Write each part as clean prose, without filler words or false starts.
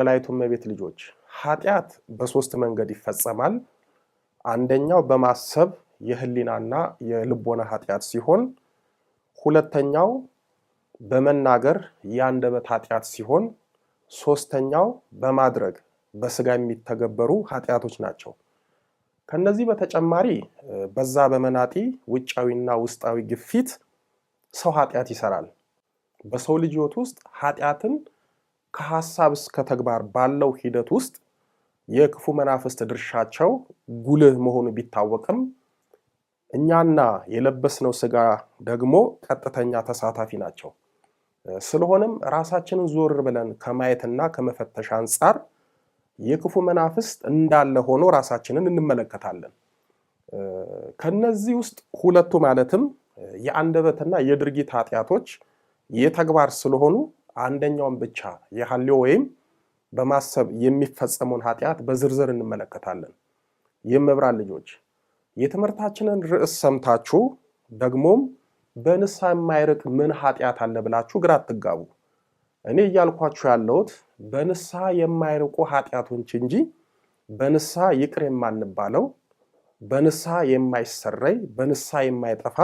የላይቱም መቤት ልጆች ኃጢአት በሶስት መንገድ ይፈጸማል። አንደኛው በማሰብ የህሊናና የልቦና ኃጢአት ሲሆን፣ ሁለተኛው በመናገር የአንደበት ኃጢአት ሲሆን፣ ሶስተኛው በማድረግ በስጋ የሚተገበሩ ኃጢአቶች ናቸው። ከነዚህ በተጨማሪ በዛ በመናጢ ውጫዊና ውስጣዊ ግፊት ሰው ኃጢአት ይሰራል። በሰው ልጅ ሕይወት ውስጥ ኃጢአትን ከሐሳብ እስከ ተግባር ባለው ሂደት ውስጥ የክፉ መናፍስት ድርሻቸው ጉልህ መሆኑ ቢታወቅም እኛና የለበስነው ስጋ ደግሞ ቀጥተኛ ተሳታፊ ናቸው። ስለሆነም ራሳችንን ዞር ብለን ከማየትና ከመፈተሽ አንጻር የክፉ መናፍስት እንዳለ ሆኖ ራሳችንን እንመለከታለን። ከነዚህ ውስጥ ሁለቱ ማለትም የአንደበትና የድርጊት ኃጢአቶች የተግባር ስለሆኑ አንደኛውን ብቻ የሐልዮ ወይም በማሰብ የሚፈጸመውን ኃጢአት በዝርዝር እንመለከታለን። የመብራት ልጆች የትምህርታችንን ርዕስ ሰምታችሁ ደግሞም በንስሐ የማይርቅ ምን ኃጢአት አለ ብላችሁ ግራ አትጋቡ። እኔ እያልኳችሁ ያለሁት በንስሐ የማይርቁ ኃጢአቶች እንጂ በንስሐ ይቅር የማንባለው፣ በንስሐ የማይሰረይ፣ በንስሐ የማይጠፋ፣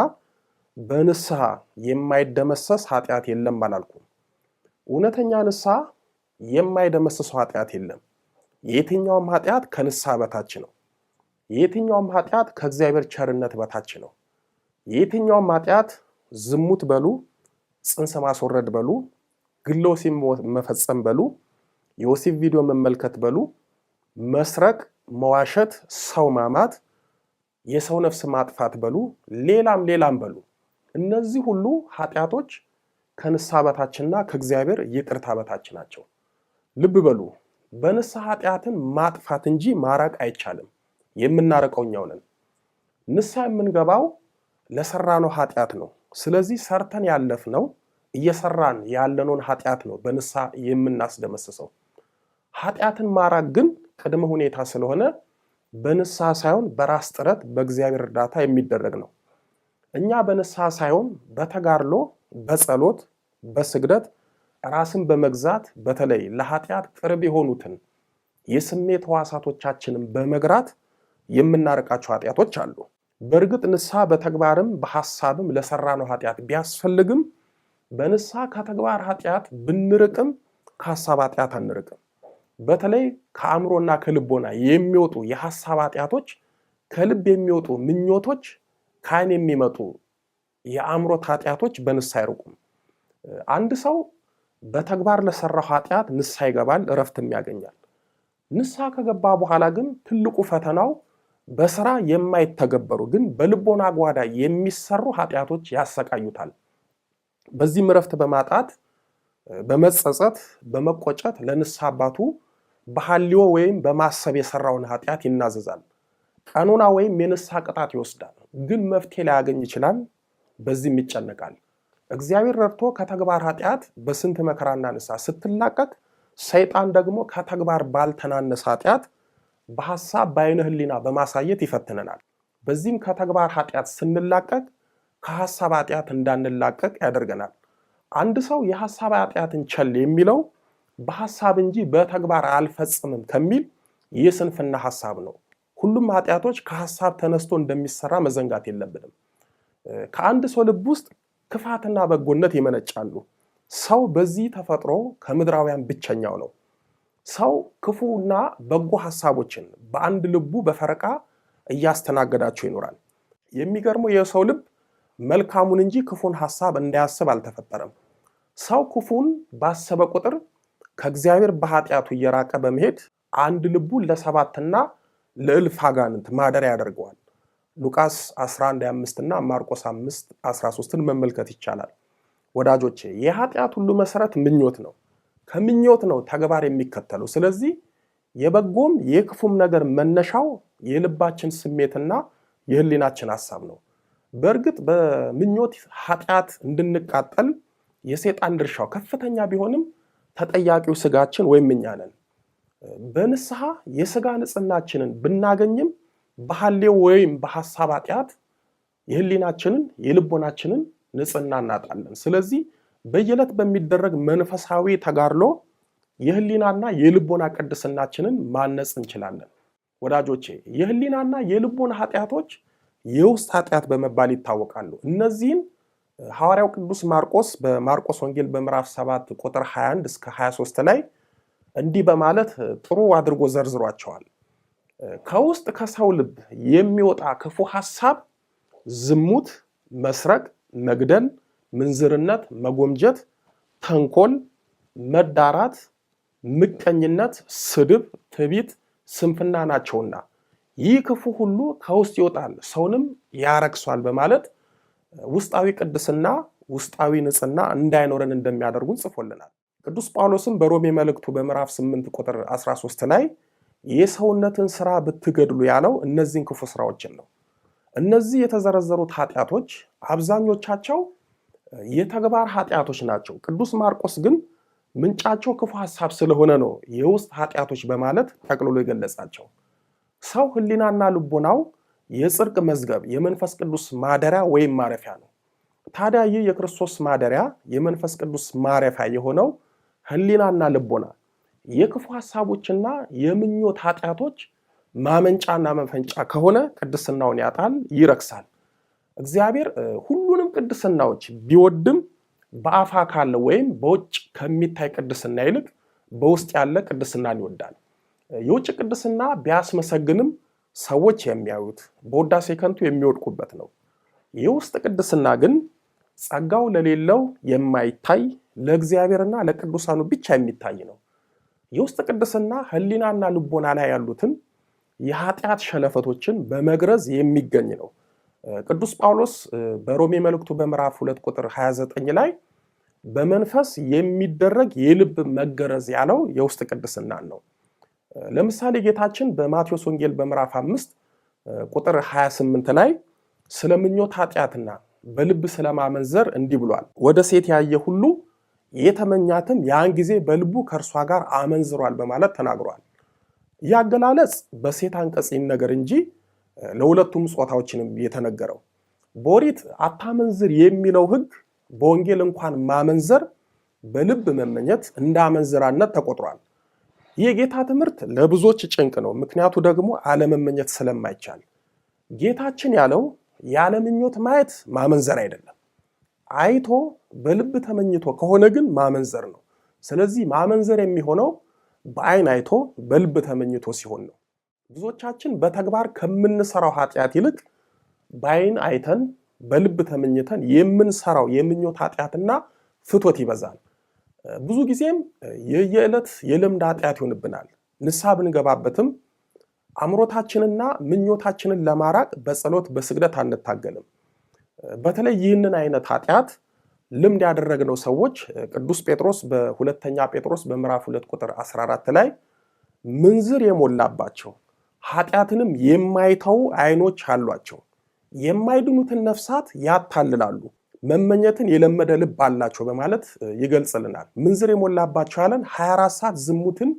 በንስሐ የማይደመሰስ ኃጢአት የለም አላልኩም። እውነተኛ ንስሐ የማይደመሰሰው ኃጢአት የለም። የትኛውም ኃጢአት ከንስሐ በታች ነው። የትኛውም ኃጢአት ከእግዚአብሔር ቸርነት በታች ነው። የትኛውም ኃጢአት ዝሙት በሉ፣ ጽንስ ማስወረድ በሉ፣ ግለ ወሲብ መፈጸም በሉ፣ የወሲብ ቪዲዮ መመልከት በሉ፣ መስረቅ፣ መዋሸት፣ ሰው ማማት፣ የሰው ነፍስ ማጥፋት በሉ፣ ሌላም በሉ፣ እነዚህ ሁሉ ኃጢአቶች ከንስሐ በታችና ከእግዚአብሔር ይቅርታ በታች ናቸው። ልብ በሉ፣ በንስሐ ኃጢአትን ማጥፋት እንጂ ማራቅ አይቻልም። የምናረቀው እኛው ነን። ንስሐ የምንገባው ለሰራነው ኃጢአት ነው። ስለዚህ ሰርተን ያለፍነው እየሰራን ያለነውን ኃጢአት ነው በንስሐ የምናስደመስሰው። ኃጢአትን ማራቅ ግን ቅድመ ሁኔታ ስለሆነ በንስሐ ሳይሆን በራስ ጥረት በእግዚአብሔር እርዳታ የሚደረግ ነው። እኛ በንስሐ ሳይሆን በተጋድሎ፣ በጸሎት፣ በስግደት ራስን በመግዛት በተለይ ለኃጢአት ቅርብ የሆኑትን የስሜት ሕዋሳቶቻችንን በመግራት የምናርቃቸው ኃጢአቶች አሉ። በእርግጥ ንስሐ በተግባርም በሐሳብም ለሰራነው ኃጢአት ቢያስፈልግም በንስሐ ከተግባር ኃጢአት ብንርቅም ከሐሳብ ኃጢአት አንርቅም። በተለይ ከአእምሮና ከልቦና የሚወጡ የሐሳብ ኃጢአቶች፣ ከልብ የሚወጡ ምኞቶች፣ ከዓይን የሚመጡ የአእምሮት ኃጢአቶች በንስሐ አይርቁም። አንድ ሰው በተግባር ለሰራው ኃጢአት ንስሐ ይገባል፣ እረፍትም ያገኛል። ንስሐ ከገባ በኋላ ግን ትልቁ ፈተናው በስራ የማይተገበሩ ግን በልቦና ጓዳ የሚሰሩ ኃጢአቶች ያሰቃዩታል። በዚህም እረፍት በማጣት በመጸጸት በመቆጨት ለንስሐ አባቱ በሐልዮ ወይም በማሰብ የሰራውን ኃጢአት ይናዘዛል። ቀኖና ወይም የንስሐ ቅጣት ይወስዳል። ግን መፍትሄ ላያገኝ ይችላል። በዚህም ይጨነቃል። እግዚአብሔር ረድቶ ከተግባር ኃጢአት በስንት መከራና ንስሐ ስትላቀቅ፣ ሰይጣን ደግሞ ከተግባር ባልተናነሰ ኃጢአት በሐሳብ በዓይነ ሕሊና በማሳየት ይፈትነናል። በዚህም ከተግባር ኃጢአት ስንላቀቅ ከሐሳብ ኃጢአት እንዳንላቀቅ ያደርገናል። አንድ ሰው የሐሳብ ኃጢአትን ቸል የሚለው በሐሳብ እንጂ በተግባር አልፈጽምም ከሚል የስንፍና ሐሳብ ነው። ሁሉም ኃጢአቶች ከሐሳብ ተነስቶ እንደሚሰራ መዘንጋት የለብንም። ከአንድ ሰው ልብ ውስጥ ክፋትና በጎነት ይመነጫሉ። ሰው በዚህ ተፈጥሮ ከምድራውያን ብቸኛው ነው። ሰው ክፉና በጎ ሐሳቦችን በአንድ ልቡ በፈረቃ እያስተናገዳቸው ይኖራል። የሚገርመው የሰው ልብ መልካሙን እንጂ ክፉን ሐሳብ እንዳያስብ አልተፈጠረም። ሰው ክፉን ባሰበ ቁጥር ከእግዚአብሔር በኃጢአቱ እየራቀ በመሄድ አንድ ልቡን ለሰባትና ለእልፍ አጋንንት ማደሪያ ያደርገዋል። ሉቃስ 11:5 እና ማርቆስ 5:13ን መመልከት ይቻላል። ወዳጆቼ የኃጢአት ሁሉ መሰረት ምኞት ነው። ከምኞት ነው ተግባር የሚከተለው። ስለዚህ የበጎም የክፉም ነገር መነሻው የልባችን ስሜትና የህሊናችን ሐሳብ ነው። በእርግጥ በምኞት ኃጢአት እንድንቃጠል የሰይጣን ድርሻው ከፍተኛ ቢሆንም ተጠያቂው ስጋችን ወይም እኛ ነን። በንስሐ የስጋ ንጽህናችንን ብናገኝም በሐልዮ ወይም በሐሳብ ኃጢአት የህሊናችንን የልቦናችንን ንጽህና እናጣለን። ስለዚህ በየዕለት በሚደረግ መንፈሳዊ ተጋድሎ የህሊናና የልቦና ቅድስናችንን ማነጽ እንችላለን። ወዳጆቼ የህሊናና የልቦና ኃጢአቶች የውስጥ ኃጢአት በመባል ይታወቃሉ። እነዚህን ሐዋርያው ቅዱስ ማርቆስ በማርቆስ ወንጌል በምዕራፍ 7 ቁጥር 21 እስከ 23 ላይ እንዲህ በማለት ጥሩ አድርጎ ዘርዝሯቸዋል። ከውስጥ ከሰው ልብ የሚወጣ ክፉ ሐሳብ፣ ዝሙት፣ መስረቅ፣ መግደል፣ ምንዝርነት፣ መጎምጀት፣ ተንኮል፣ መዳራት፣ ምቀኝነት፣ ስድብ፣ ትዕቢት፣ ስንፍና ናቸውና ይህ ክፉ ሁሉ ከውስጥ ይወጣል ሰውንም ያረክሷል በማለት ውስጣዊ ቅድስና ውስጣዊ ንጽህና እንዳይኖረን እንደሚያደርጉን ጽፎልናል። ቅዱስ ጳውሎስም በሮሜ መልእክቱ በምዕራፍ 8 ቁጥር 13 ላይ የሰውነትን ስራ ብትገድሉ ያለው እነዚህን ክፉ ስራዎችን ነው። እነዚህ የተዘረዘሩት ኃጢአቶች አብዛኞቻቸው የተግባር ኃጢአቶች ናቸው። ቅዱስ ማርቆስ ግን ምንጫቸው ክፉ ሐሳብ ስለሆነ ነው የውስጥ ኃጢአቶች በማለት ጠቅልሎ የገለጻቸው። ሰው ህሊናና ልቦናው የጽድቅ መዝገብ የመንፈስ ቅዱስ ማደሪያ ወይም ማረፊያ ነው። ታዲያ ይህ የክርስቶስ ማደሪያ የመንፈስ ቅዱስ ማረፊያ የሆነው ህሊናና ልቦና የክፉ ሐሳቦችና የምኞት ኃጢአቶች ማመንጫና መፈንጫ ከሆነ ቅድስናውን ያጣል፣ ይረክሳል። እግዚአብሔር ሁሉንም ቅድስናዎች ቢወድም በአፋ ካለ ወይም በውጭ ከሚታይ ቅድስና ይልቅ በውስጥ ያለ ቅድስናን ይወዳል። የውጭ ቅድስና ቢያስመሰግንም ሰዎች የሚያዩት በውዳሴ ከንቱ የሚወድቁበት ነው። የውስጥ ቅድስና ግን ጸጋው ለሌለው የማይታይ ለእግዚአብሔርና ለቅዱሳኑ ብቻ የሚታይ ነው። የውስጥ ቅድስና ህሊናና ልቦና ላይ ያሉትን የኃጢአት ሸለፈቶችን በመግረዝ የሚገኝ ነው። ቅዱስ ጳውሎስ በሮሜ መልእክቱ በምዕራፍ 2 ቁጥር 29 ላይ በመንፈስ የሚደረግ የልብ መገረዝ ያለው የውስጥ ቅድስናን ነው። ለምሳሌ ጌታችን በማቴዎስ ወንጌል በምዕራፍ 5 ቁጥር 28 ላይ ስለ ምኞት ኃጢአትና በልብ ስለማመንዘር እንዲህ ብሏል። ወደ ሴት ያየ ሁሉ የተመኛትም ያን ጊዜ በልቡ ከእርሷ ጋር አመንዝሯል በማለት ተናግሯል። ይህ አገላለጽ በሴት አንቀጽ ይነገር እንጂ ለሁለቱም ጾታዎችንም የተነገረው። በኦሪት አታመንዝር የሚለው ሕግ በወንጌል እንኳን ማመንዘር በልብ መመኘት እንደ አመንዝራነት ተቆጥሯል። የጌታ ትምህርት ለብዙዎች ጭንቅ ነው። ምክንያቱ ደግሞ አለመመኘት ስለማይቻል። ጌታችን ያለው ያለምኞት ማየት ማመንዘር አይደለም። አይቶ በልብ ተመኝቶ ከሆነ ግን ማመንዘር ነው። ስለዚህ ማመንዘር የሚሆነው በአይን አይቶ በልብ ተመኝቶ ሲሆን ነው። ብዙዎቻችን በተግባር ከምንሰራው ኃጢአት ይልቅ በአይን አይተን በልብ ተመኝተን የምንሰራው የምኞት ኃጢአትና ፍትወት ይበዛል። ብዙ ጊዜም የየዕለት የልምድ ኃጢአት ይሆንብናል። ንስሐ ብንገባበትም አምሮታችንና ምኞታችንን ለማራቅ በጸሎት በስግደት አንታገልም። በተለይ ይህንን አይነት ኃጢአት ልምድ ያደረግነው ሰዎች ቅዱስ ጴጥሮስ በሁለተኛ ጴጥሮስ በምዕራፍ 2 ቁጥር 14 ላይ ምንዝር የሞላባቸው ኃጢአትንም የማይተው አይኖች አሏቸው፣ የማይድኑትን ነፍሳት ያታልላሉ፣ መመኘትን የለመደ ልብ አላቸው በማለት ይገልጽልናል። ምንዝር የሞላባቸው ያለን 24 ሰዓት ዝሙትን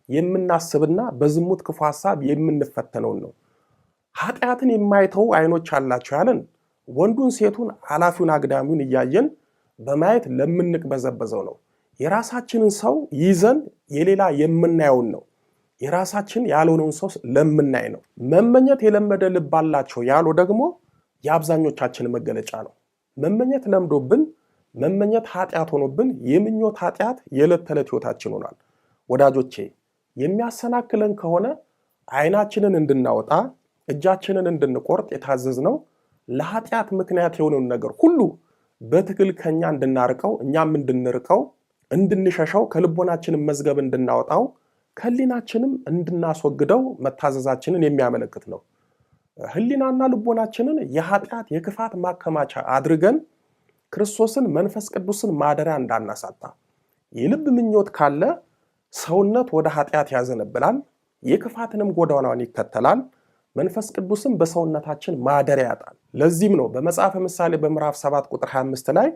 የምናስብና በዝሙት ክፉ ሐሳብ የምንፈተነውን ነው። ኃጢአትን የማይተው አይኖች አላቸው ያለን ወንዱን ሴቱን ኃላፊውን አግዳሚውን እያየን በማየት ለምንቅበዘበዘው ነው። የራሳችንን ሰው ይዘን የሌላ የምናየውን ነው። የራሳችን ያልሆነውን ሰው ለምናይ ነው። መመኘት የለመደ ልብ አላቸው ያለው ደግሞ የአብዛኞቻችን መገለጫ ነው። መመኘት ለምዶብን መመኘት ኃጢአት ሆኖብን የምኞት ኃጢአት የዕለት ተዕለት ህይወታችን ሆኗል። ወዳጆቼ የሚያሰናክለን ከሆነ አይናችንን እንድናወጣ እጃችንን እንድንቆርጥ የታዘዝነው ለኃጢአት ምክንያት የሆነውን ነገር ሁሉ በትክክል ከኛ እንድናርቀው እኛም እንድንርቀው እንድንሸሸው ከልቦናችንን መዝገብ እንድናወጣው ከህሊናችንም እንድናስወግደው መታዘዛችንን የሚያመለክት ነው። ህሊናና ልቦናችንን የኃጢአት የክፋት ማከማቻ አድርገን ክርስቶስን መንፈስ ቅዱስን ማደሪያ እንዳናሳጣ። የልብ ምኞት ካለ ሰውነት ወደ ኃጢአት ያዘነብላል፣ የክፋትንም ጎዳናውን ይከተላል። መንፈስ ቅዱስን በሰውነታችን ማደሪያ ያጣል። ለዚህም ነው በመጽሐፈ ምሳሌ በምዕራፍ 7 ቁጥር 25 ላይ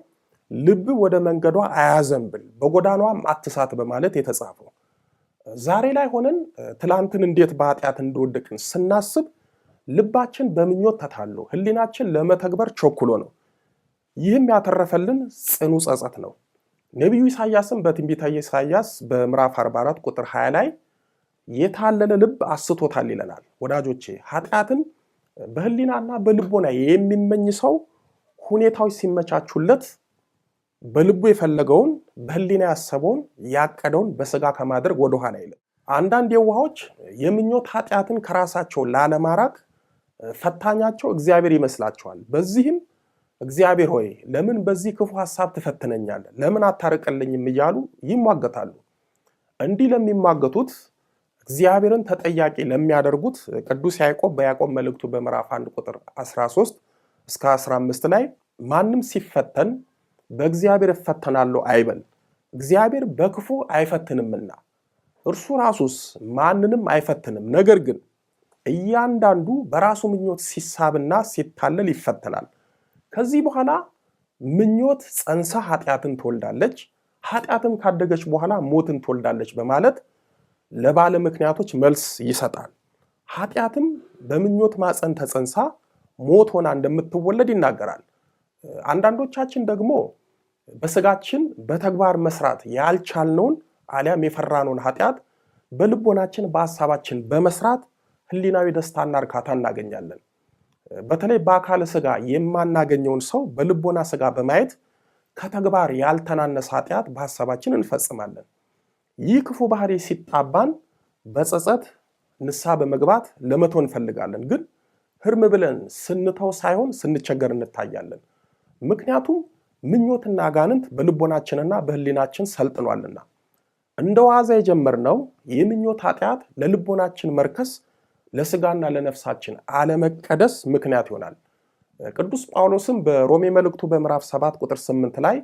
ልብ ወደ መንገዷ አያዘንብል በጎዳናዋም አትሳት በማለት የተጻፈው። ዛሬ ላይ ሆነን ትላንትን እንዴት በኃጢአት እንደወደቅን ስናስብ ልባችን በምኞት ተታሎ ህሊናችን ለመተግበር ቸኩሎ ነው። ይህም ያተረፈልን ጽኑ ጸጸት ነው። ነቢዩ ኢሳይያስም በትንቢተ ኢሳይያስ በምዕራፍ 44 ቁጥር 20 ላይ የታለለ ልብ አስቶታል ይለናል። ወዳጆቼ ኃጢአትን በህሊናና በልቦና የሚመኝ ሰው ሁኔታዎች ሲመቻቹለት በልቡ የፈለገውን በህሊና ያሰበውን ያቀደውን በስጋ ከማድረግ ወደ ኋላ አይልም። አንዳንድ የዋሆች የምኞት ኃጢአትን ከራሳቸው ላለማራቅ ፈታኛቸው እግዚአብሔር ይመስላቸዋል። በዚህም እግዚአብሔር ሆይ ለምን በዚህ ክፉ ሐሳብ ትፈትነኛለህ? ለምን አታርቅልኝም? እያሉ ይሟገታሉ። እንዲህ ለሚሟገቱት እግዚአብሔርን ተጠያቂ ለሚያደርጉት ቅዱስ ያዕቆብ በያዕቆብ መልእክቱ በምዕራፍ 1 ቁጥር 13 እስከ 15 ላይ ማንም ሲፈተን በእግዚአብሔር እፈተናለሁ አይበል፣ እግዚአብሔር በክፉ አይፈትንምና እርሱ ራሱስ ማንንም አይፈትንም። ነገር ግን እያንዳንዱ በራሱ ምኞት ሲሳብና ሲታለል ይፈተናል። ከዚህ በኋላ ምኞት ጸንሳ ኃጢአትን ትወልዳለች፣ ኃጢአትም ካደገች በኋላ ሞትን ትወልዳለች በማለት ለባለ ምክንያቶች መልስ ይሰጣል። ኃጢአትም በምኞት ማፀን ተጸንሳ ሞት ሆና እንደምትወለድ ይናገራል። አንዳንዶቻችን ደግሞ በስጋችን በተግባር መስራት ያልቻልነውን አሊያም የፈራነውን ኃጢአት በልቦናችን በሐሳባችን በመስራት ህሊናዊ ደስታና እርካታ እናገኛለን። በተለይ በአካለ ስጋ የማናገኘውን ሰው በልቦና ስጋ በማየት ከተግባር ያልተናነሰ ኃጢአት በሐሳባችን እንፈጽማለን። ይህ ክፉ ባህሪ ሲጣባን በጸጸት ንስሐ በመግባት ለመተው እንፈልጋለን። ግን ህርም ብለን ስንተው ሳይሆን ስንቸገር እንታያለን። ምክንያቱም ምኞትና አጋንንት በልቦናችንና በህሊናችን ሰልጥኗልና። እንደ ዋዛ የጀመርነው የምኞት ኃጢአት ለልቦናችን መርከስ፣ ለስጋና ለነፍሳችን አለመቀደስ ምክንያት ይሆናል። ቅዱስ ጳውሎስም በሮሜ መልእክቱ በምዕራፍ 7 ቁጥር 8 ላይ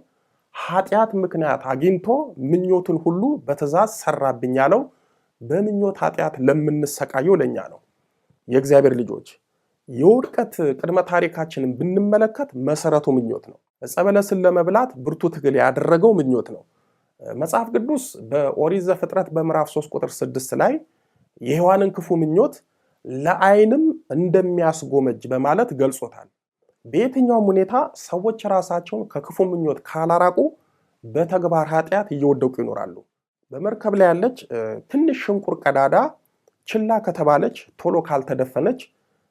ኃጢአት ምክንያት አግኝቶ ምኞትን ሁሉ በትእዛዝ ሰራብኝ ያለው በምኞት ኃጢአት ለምንሰቃየው ለኛ ነው። የእግዚአብሔር ልጆች የውድቀት ቅድመ ታሪካችንን ብንመለከት መሰረቱ ምኞት ነው። ዕፀ በለስን ለመብላት ብርቱ ትግል ያደረገው ምኞት ነው። መጽሐፍ ቅዱስ በኦሪት ዘፍጥረት በምዕራፍ 3 ቁጥር 6 ላይ የሔዋንን ክፉ ምኞት ለዓይንም እንደሚያስጎመጅ በማለት ገልጾታል። በየትኛውም ሁኔታ ሰዎች ራሳቸውን ከክፉ ምኞት ካላራቁ በተግባር ኃጢአት እየወደቁ ይኖራሉ። በመርከብ ላይ ያለች ትንሽ ሽንቁር ቀዳዳ ችላ ከተባለች፣ ቶሎ ካልተደፈነች፣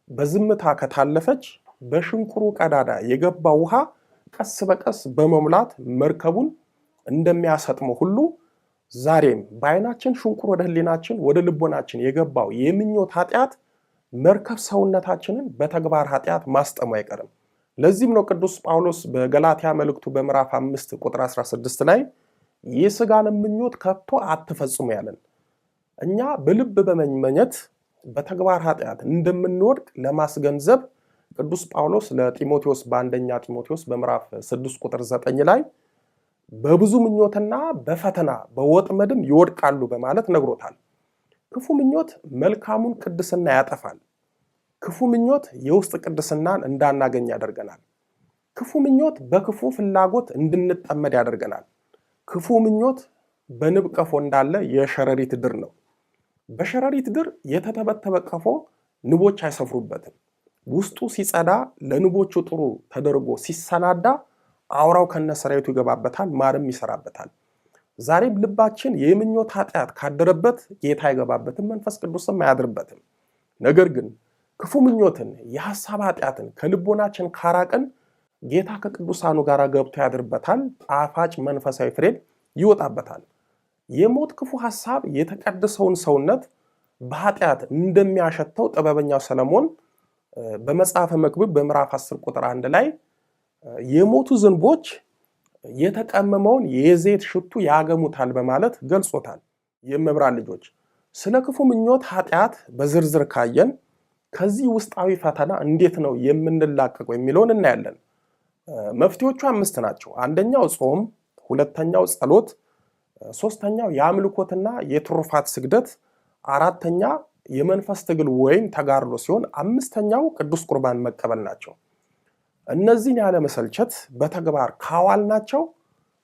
በዝምታ ከታለፈች በሽንቁሩ ቀዳዳ የገባ ውሃ ቀስ በቀስ በመሙላት መርከቡን እንደሚያሰጥመው ሁሉ ዛሬም በዓይናችን ሽንቁር ወደ ህሊናችን ወደ ልቦናችን የገባው የምኞት ኃጢአት መርከብ ሰውነታችንን በተግባር ኃጢአት ማስጠሙ አይቀርም። ለዚህም ነው ቅዱስ ጳውሎስ በገላትያ መልእክቱ በምዕራፍ 5 ቁጥር 16 ላይ የሥጋን ምኞት ከቶ አትፈጽሙ ያለን። እኛ በልብ በመመኘት በተግባር ኃጢአት እንደምንወድቅ ለማስገንዘብ ቅዱስ ጳውሎስ ለጢሞቴዎስ በአንደኛ ጢሞቴዎስ በምዕራፍ 6 ቁጥር 9 ላይ በብዙ ምኞትና በፈተና በወጥመድም ይወድቃሉ በማለት ነግሮታል። ክፉ ምኞት መልካሙን ቅድስና ያጠፋል። ክፉ ምኞት የውስጥ ቅድስናን እንዳናገኝ ያደርገናል። ክፉ ምኞት በክፉ ፍላጎት እንድንጠመድ ያደርገናል። ክፉ ምኞት በንብ ቀፎ እንዳለ የሸረሪት ድር ነው። በሸረሪት ድር የተተበተበ ቀፎ ንቦች አይሰፍሩበትም። ውስጡ ሲጸዳ ለንቦቹ ጥሩ ተደርጎ ሲሰናዳ አውራው ከነሰራዊቱ ይገባበታል፣ ማርም ይሰራበታል። ዛሬም ልባችን የምኞት ኃጢአት ካደረበት ጌታ አይገባበትም፣ መንፈስ ቅዱስም አያድርበትም። ነገር ግን ክፉ ምኞትን የሐሳብ ኃጢአትን ከልቦናችን ካራቅን ጌታ ከቅዱሳኑ ጋር ገብቶ ያድርበታል፣ ጣፋጭ መንፈሳዊ ፍሬን ይወጣበታል። የሞት ክፉ ሐሳብ የተቀደሰውን ሰውነት በኃጢአት እንደሚያሸተው ጥበበኛው ሰለሞን በመጽሐፈ መክብብ በምዕራፍ 10 ቁጥር 1 ላይ የሞቱ ዝንቦች የተቀመመውን የዘይት ሽቱ ያገሙታል በማለት ገልጾታል። የመብራን ልጆች ስለ ክፉ ምኞት ኃጢአት በዝርዝር ካየን ከዚህ ውስጣዊ ፈተና እንዴት ነው የምንላቀቀው የሚለውን እናያለን። መፍትሄዎቹ 5 ናቸው። አንደኛው ጾም፣ ሁለተኛው ጸሎት፣ ሶስተኛው የአምልኮትና የትሩፋት ስግደት፣ አራተኛ የመንፈስ ትግል ወይም ተጋድሎ ሲሆን አምስተኛው ቅዱስ ቁርባን መቀበል ናቸው። እነዚህን ያለ መሰልቸት በተግባር ካዋልናቸው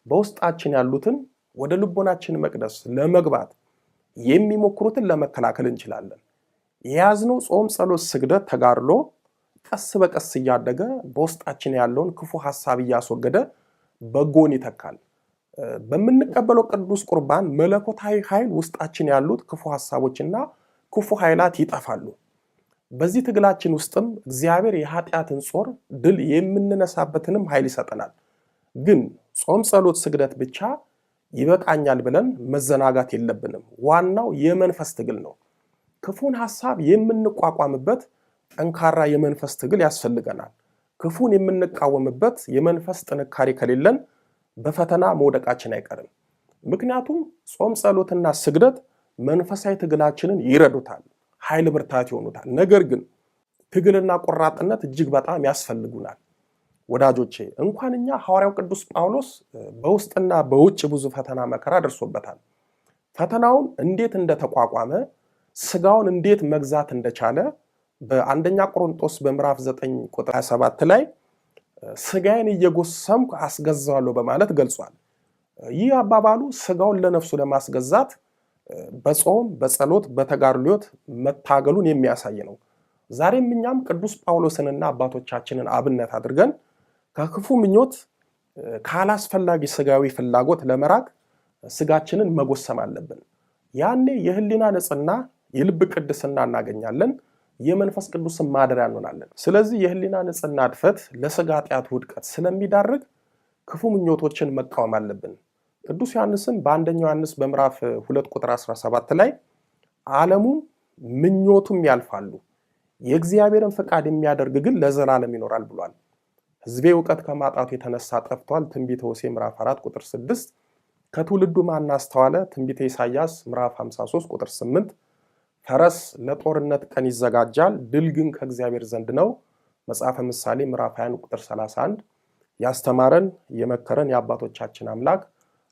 በውስጣችን ያሉትን ወደ ልቦናችን መቅደስ ለመግባት የሚሞክሩትን ለመከላከል እንችላለን። የያዝነው ጾም፣ ጸሎት፣ ስግደት፣ ተጋድሎ ቀስ በቀስ እያደገ በውስጣችን ያለውን ክፉ ሐሳብ እያስወገደ በጎን ይተካል። በምንቀበለው ቅዱስ ቁርባን መለኮታዊ ኃይል ውስጣችን ያሉት ክፉ ሐሳቦችና ክፉ ኃይላት ይጠፋሉ። በዚህ ትግላችን ውስጥም እግዚአብሔር የኃጢአትን ጾር ድል የምንነሳበትንም ኃይል ይሰጠናል። ግን ጾም፣ ጸሎት፣ ስግደት ብቻ ይበቃኛል ብለን መዘናጋት የለብንም። ዋናው የመንፈስ ትግል ነው። ክፉን ሐሳብ የምንቋቋምበት ጠንካራ የመንፈስ ትግል ያስፈልገናል። ክፉን የምንቃወምበት የመንፈስ ጥንካሬ ከሌለን በፈተና መውደቃችን አይቀርም። ምክንያቱም ጾም፣ ጸሎትና ስግደት መንፈሳዊ ትግላችንን ይረዱታል፣ ኃይል ብርታት ይሆኑታል። ነገር ግን ትግልና ቆራጥነት እጅግ በጣም ያስፈልጉናል። ወዳጆቼ እንኳን እኛ ሐዋርያው ቅዱስ ጳውሎስ በውስጥና በውጭ ብዙ ፈተና መከራ ደርሶበታል። ፈተናውን እንዴት እንደተቋቋመ፣ ስጋውን እንዴት መግዛት እንደቻለ በአንደኛ ቆሮንቶስ በምዕራፍ 9 ቁጥር 27 ላይ ስጋዬን እየጎሰምኩ አስገዛዋለሁ በማለት ገልጿል። ይህ አባባሉ ስጋውን ለነፍሱ ለማስገዛት በጾም፣ በጸሎት፣ በተጋድሎት መታገሉን የሚያሳይ ነው። ዛሬም እኛም ቅዱስ ጳውሎስንና አባቶቻችንን አብነት አድርገን ከክፉ ምኞት ካላስፈላጊ ስጋዊ ፍላጎት ለመራቅ ስጋችንን መጎሰም አለብን። ያኔ የህሊና ንጽሕና፣ የልብ ቅድስና እናገኛለን። የመንፈስ ቅዱስን ማደሪያ እንሆናለን። ስለዚህ የህሊና ንጽሕና እድፈት ለስጋ ኃጢአት ውድቀት ስለሚዳርግ ክፉ ምኞቶችን መቃወም አለብን። ቅዱስ ዮሐንስም በአንደኛ ዮሐንስ በምዕራፍ 2 ቁጥር 17 ላይ ዓለሙም ምኞቱም ያልፋሉ፣ የእግዚአብሔርን ፈቃድ የሚያደርግ ግን ለዘላለም ይኖራል ብሏል። ሕዝቤ እውቀት ከማጣቱ የተነሳ ጠፍቷል። ትንቢተ ሆሴዕ ምዕራፍ 4 ቁጥር 6። ከትውልዱ ማን አስተዋለ? ትንቢተ ኢሳይያስ ምዕራፍ 53 ቁጥር 8። ፈረስ ለጦርነት ቀን ይዘጋጃል፣ ድል ግን ከእግዚአብሔር ዘንድ ነው። መጽሐፈ ምሳሌ ምዕራፍ 20 ቁጥር 31። ያስተማረን የመከረን የአባቶቻችን አምላክ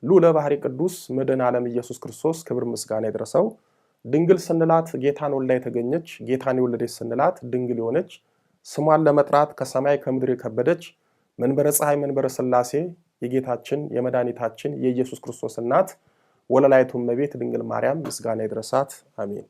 ልዑለ ባሕርይ ቅዱስ መድኃኔ ዓለም ኢየሱስ ክርስቶስ ክብር ምስጋና ይድረሰው። ድንግል ስንላት ጌታን ወልዳ የተገኘች፣ ጌታን የወለደች ስንላት ድንግል የሆነች፣ ስሟን ለመጥራት ከሰማይ ከምድር የከበደች መንበረ ፀሐይ መንበረ ሥላሴ የጌታችን የመድኃኒታችን የኢየሱስ ክርስቶስ እናት ወለላይቱ እመቤት ድንግል ማርያም ምስጋና ይድረሳት። አሜን።